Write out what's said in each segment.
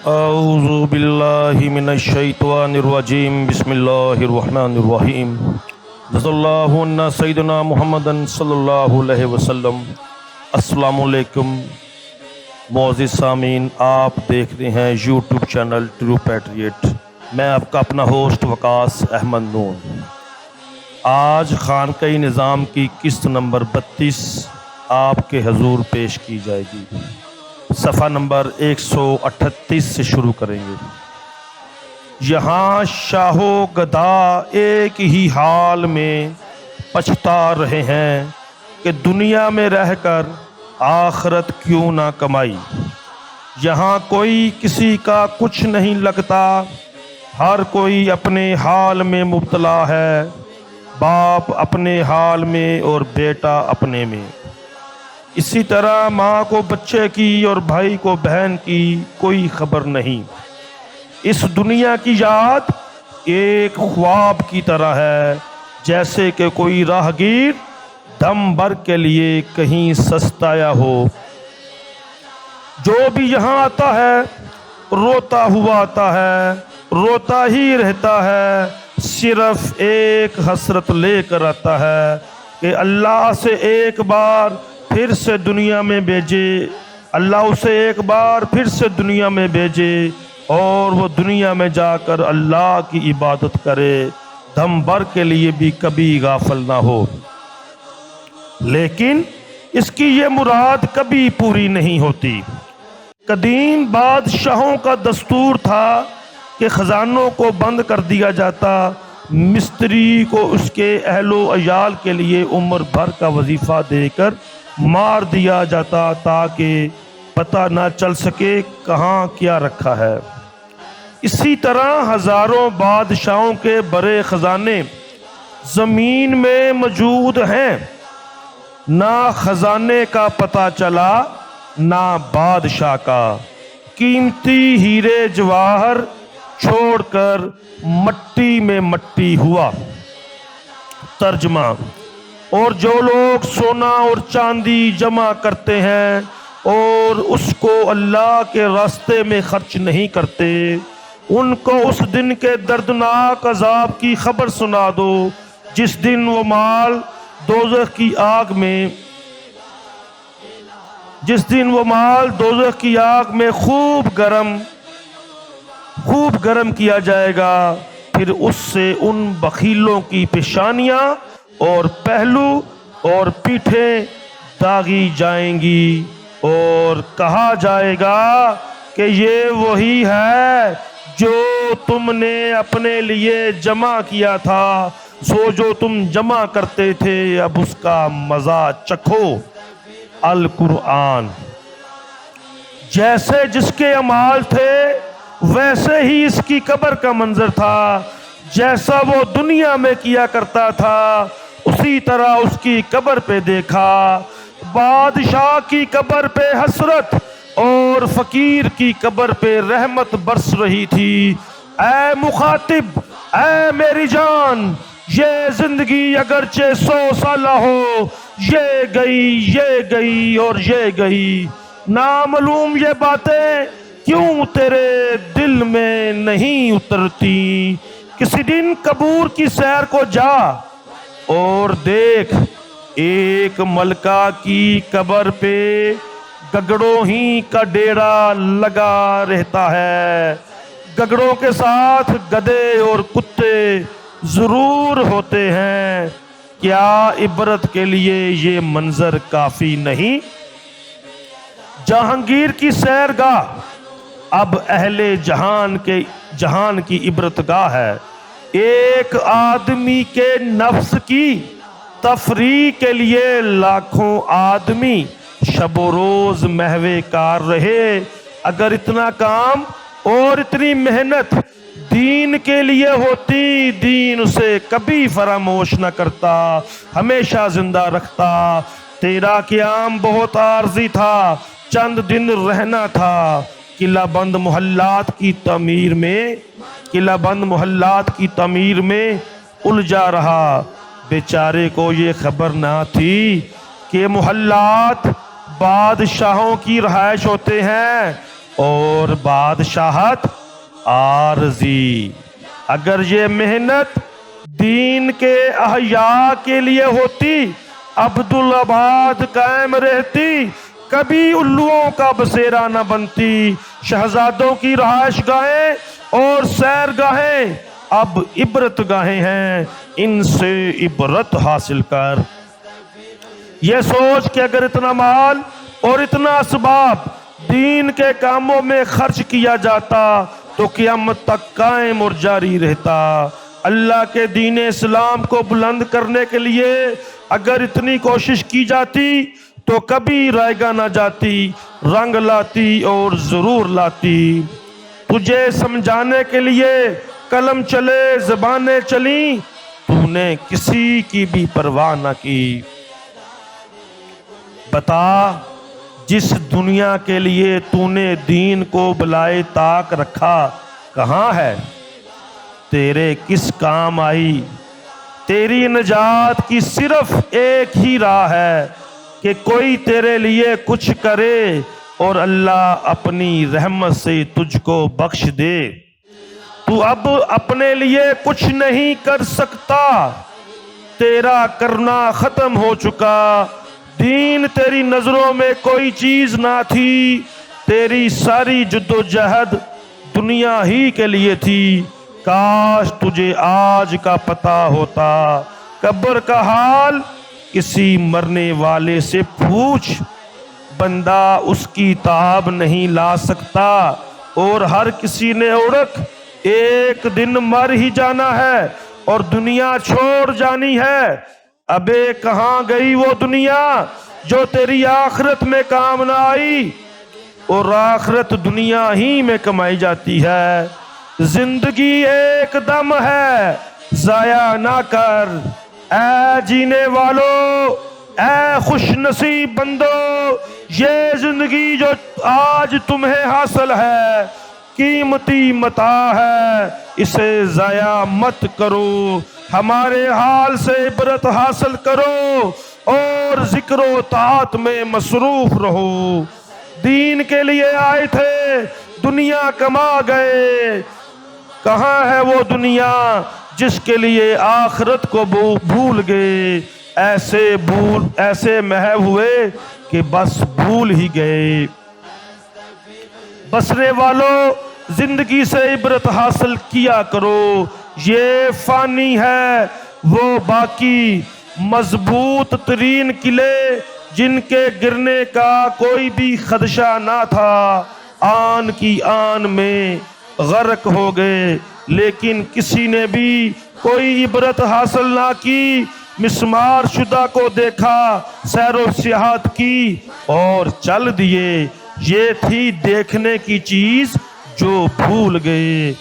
اعوذ باللہ من الشیطان الرجیم بسم اللہ الرحمن الرحیم رضی اللہ عنہ سیدنا محمد صلی اللہ علیہ وسلم۔ السلام علیکم معزز سامعین، آپ دیکھ رہے ہیں یوٹیوب چینل ٹرو پیٹریٹ۔ میں آپ کا اپنا ہوسٹ وقاص احمد نون۔ آج خانقاہ نظام کی قسط نمبر 32 آپ کے حضور پیش کی جائے گی۔ صفحہ نمبر 138 سے شروع کریں گے۔ یہاں شاہ و گدا ایک ہی حال میں پچھتا رہے ہیں کہ دنیا میں رہ کر آخرت کیوں نہ کمائی۔ یہاں کوئی کسی کا کچھ نہیں لگتا، ہر کوئی اپنے حال میں مبتلا ہے، باپ اپنے حال میں اور بیٹا اپنے میں۔ اسی طرح ماں کو بچے کی اور بھائی کو بہن کی کوئی خبر نہیں۔ اس دنیا کی یاد ایک خواب کی طرح ہے، جیسے کہ کوئی راہگیر دم بھر کے لیے کہیں سستایا ہو۔ جو بھی یہاں آتا ہے روتا ہوا آتا ہے، روتا ہی رہتا ہے، صرف ایک حسرت لے کر آتا ہے کہ اللہ سے ایک بار پھر سے دنیا میں بھیجے، اللہ اسے ایک بار پھر سے دنیا میں بھیجے اور وہ دنیا میں جا کر اللہ کی عبادت کرے، دم بھر کے لیے بھی کبھی غافل نہ ہو۔ لیکن اس کی یہ مراد کبھی پوری نہیں ہوتی۔ قدیم بادشاہوں کا دستور تھا کہ خزانوں کو بند کر دیا جاتا، مستری کو اس کے اہل و عیال کے لیے عمر بھر کا وظیفہ دے کر مار دیا جاتا تاکہ پتہ نہ چل سکے کہاں کیا رکھا ہے۔ اسی طرح ہزاروں بادشاہوں کے بڑے خزانے زمین میں موجود ہیں، نہ خزانے کا پتہ چلا نہ بادشاہ کا، قیمتی ہیرے جواہر چھوڑ کر مٹی میں مٹی ہوا۔ ترجمہ: اور جو لوگ سونا اور چاندی جمع کرتے ہیں اور اس کو اللہ کے راستے میں خرچ نہیں کرتے، ان کو اس دن کے دردناک عذاب کی خبر سنا دو، جس دن وہ مال دوزخ کی آگ میں خوب گرم کیا جائے گا، پھر اس سے ان بخیلوں کی پیشانیاں اور پہلو اور پیٹھیں داغی جائیں گی اور کہا جائے گا کہ یہ وہی ہے جو تم نے اپنے لیے جمع کیا تھا، سو جو تم جمع کرتے تھے اب اس کا مزہ چکھو۔ القرآن۔ جیسے جس کے اعمال تھے ویسے ہی اس کی قبر کا منظر تھا، جیسا وہ دنیا میں کیا کرتا تھا اسی طرح اس کی قبر پہ دیکھا۔ بادشاہ کی قبر پہ حسرت اور فقیر کی قبر پہ رحمت برس رہی تھی۔ اے مخاطب، اے میری جان، یہ زندگی اگرچہ 100 سالہ ہو، یہ گئی اور یہ گئی، نامعلوم یہ باتیں کیوں تیرے دل میں نہیں اترتی۔ کسی دن قبور کی سیر کو جا اور دیکھ، ایک ملکہ کی قبر پہ گگڑوں ہی کا ڈیرا لگا رہتا ہے۔ گگڑوں کے ساتھ گدھے اور کتے ضرور ہوتے ہیں۔ کیا عبرت کے لیے یہ منظر کافی نہیں؟ جہانگیر کی سیر گاہ اب اہل جہان کی عبرت گاہ ہے۔ ایک آدمی کے نفس کی تفریح کے لیے لاکھوں آدمی شب و روز محو کار رہے۔ اگر اتنا کام اور اتنی محنت دین کے لیے ہوتی، دین اسے کبھی فراموش نہ کرتا، ہمیشہ زندہ رکھتا۔ تیرا قیام بہت عارضی تھا، چند دن رہنا تھا۔ قلعہ بند محلات کی تعمیر میں الجھا رہا۔ بیچارے کو یہ خبر نہ تھی کہ محلات بادشاہوں کی رہائش ہوتے ہیں، اور بادشاہت عارضی۔ اگر یہ محنت دین کے احیاء کے لیے ہوتی عبدالآباد قائم رہتی، کبھی الوؤں کا بسیرا نہ بنتی۔ شہزادوں کی رہائش گاہیں اور سیر گاہیں اب عبرت گاہیں ہیں، ان سے عبرت حاصل کر۔ یہ سوچ کہ اگر اتنا مال اور اتنا اسباب دین کے کاموں میں خرچ کیا جاتا تو قیامت تک قائم اور جاری رہتا۔ اللہ کے دین اسلام کو بلند کرنے کے لیے اگر اتنی کوشش کی جاتی تو کبھی رائگاں نہ جاتی، رنگ لاتی اور ضرور لاتی۔ تجھے سمجھانے کے لیے قلم چلے، زبانیں چلیں، تو نے کسی کی بھی پرواہ نہ کی۔ بتا جس دنیا کے لیے تو نے دین کو بلائے طاق رکھا کہاں ہے؟ تیرے کس کام آئی؟ تیری نجات کی صرف ایک ہی راہ ہے کہ کوئی تیرے لیے کچھ کرے اور اللہ اپنی رحمت سے تجھ کو بخش دے۔ تو اب اپنے لیے کچھ نہیں کر سکتا، تیرا کرنا ختم ہو چکا۔ دین تیری نظروں میں کوئی چیز نہ تھی، تیری ساری جدوجہد دنیا ہی کے لیے تھی۔ کاش تجھے آج کا پتہ ہوتا، قبر کا حال کسی مرنے والے سے پوچھ۔ بندہ اس کی تاب نہیں لا سکتا، اور ہر کسی نے عورت ایک دن مر ہی جانا ہے اور دنیا چھوڑ جانی ہے۔ ابے کہاں گئی وہ دنیا جو تیری آخرت میں کام نہ آئی؟ اور آخرت دنیا ہی میں کمائی جاتی ہے۔ زندگی ایک دم ہے، ضائع نہ کر۔ اے جینے والو، اے خوش نصیب بندو، یہ زندگی جو آج تمہیں حاصل ہے قیمتی متاع ہے، اسے ضائع مت کرو۔ ہمارے حال سے عبرت حاصل کرو اور ذکر و طاعت میں مصروف رہو۔ دین کے لیے آئے تھے، دنیا کما گئے۔ کہاں ہے وہ دنیا جس کے لیے آخرت کو بھول گئے؟ ایسے محو ہوئے کہ بس بھول ہی گئے۔ بسنے والوں، زندگی سے عبرت حاصل کیا کرو۔ یہ فانی ہے، وہ باقی مضبوط ترین قلعے جن کے گرنے کا کوئی بھی خدشہ نہ تھا، آن کی آن میں غرق ہو گئے، لیکن کسی نے بھی کوئی عبرت حاصل نہ کی۔ مسمار شدہ کو دیکھا، سیر و سیاحت کی اور چل دیے۔ یہ تھی دیکھنے کی چیز جو بھول گئے۔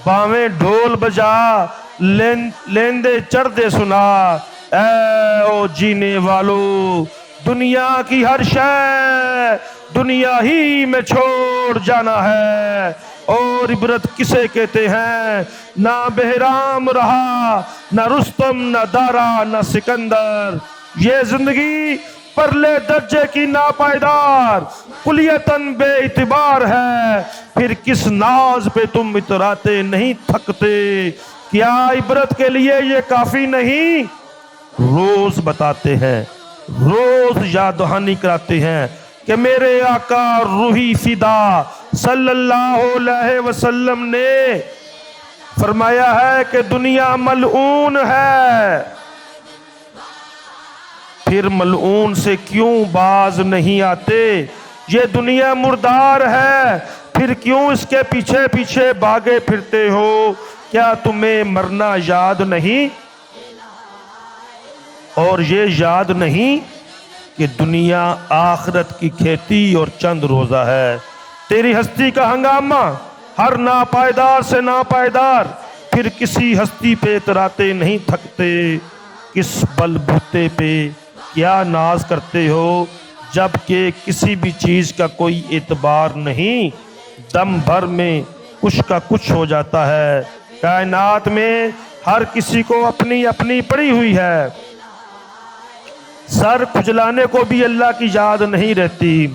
باویں ڈھول بجا، لیندے چڑھتے سنا۔ اے او جینے والو، دنیا کی ہر شے دنیا ہی میں چھوڑ جانا ہے۔ اور عبرت کسے کہتے ہیں؟ نہ بہرام رہا، نہ رستم، نہ دارا، نہ سکندر۔ یہ زندگی پرلے درجے کی ناپائیدار، کلیتاً بے اعتبار ہے۔ پھر کس ناز پہ تم اتراتے نہیں تھکتے؟ کیا عبرت کے لیے یہ کافی نہیں؟ روز بتاتے ہیں، روز یاد دہانی کراتے ہیں کہ میرے آقا روحی فدا صلی اللہ علیہ وسلم نے فرمایا ہے کہ دنیا ملعون ہے۔ پھر ملعون سے کیوں باز نہیں آتے؟ یہ دنیا مردار ہے، پھر کیوں اس کے پیچھے پیچھے بھاگے پھرتے ہو؟ کیا تمہیں مرنا یاد نہیں؟ اور یہ یاد نہیں کہ دنیا آخرت کی کھیتی اور چند روزہ ہے؟ تیری ہستی کا ہنگامہ ہر ناپائیدار سے ناپائیدار، پھر کسی ہستی پہ اتراتے نہیں تھکتے؟ کس بل بوتے پہ کیا ناز کرتے ہو جب کہ کسی بھی چیز کا کوئی اعتبار نہیں؟ دم بھر میں کچھ کا کچھ ہو جاتا ہے۔ کائنات میں ہر کسی کو اپنی اپنی پڑی ہوئی ہے، سر کھجلانے کو بھی اللہ کی یاد نہیں رہتی۔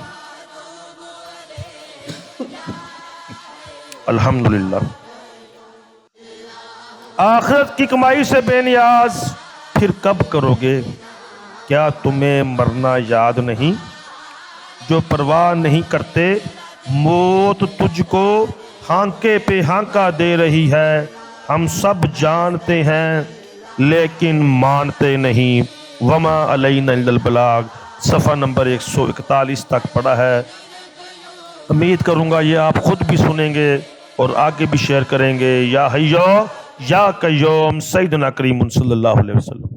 الحمدللہ۔ آخرت کی کمائی سے بے نیاز پھر کب کرو گے؟ کیا تمہیں مرنا یاد نہیں؟ جو پرواہ نہیں کرتے موت تجھ کو ہانکے پہ ہانکا دے رہی ہے۔ ہم سب جانتے ہیں لیکن مانتے نہیں۔ وما علینا الا البلاغ، صفحہ نمبر 141 تک پڑھا ہے۔ امید کروں گا یہ آپ خود بھی سنیں گے اور آگے بھی شیئر کریں گے۔ یا حیو یا قیوم، سیدنا کریم صلی اللہ علیہ وسلم۔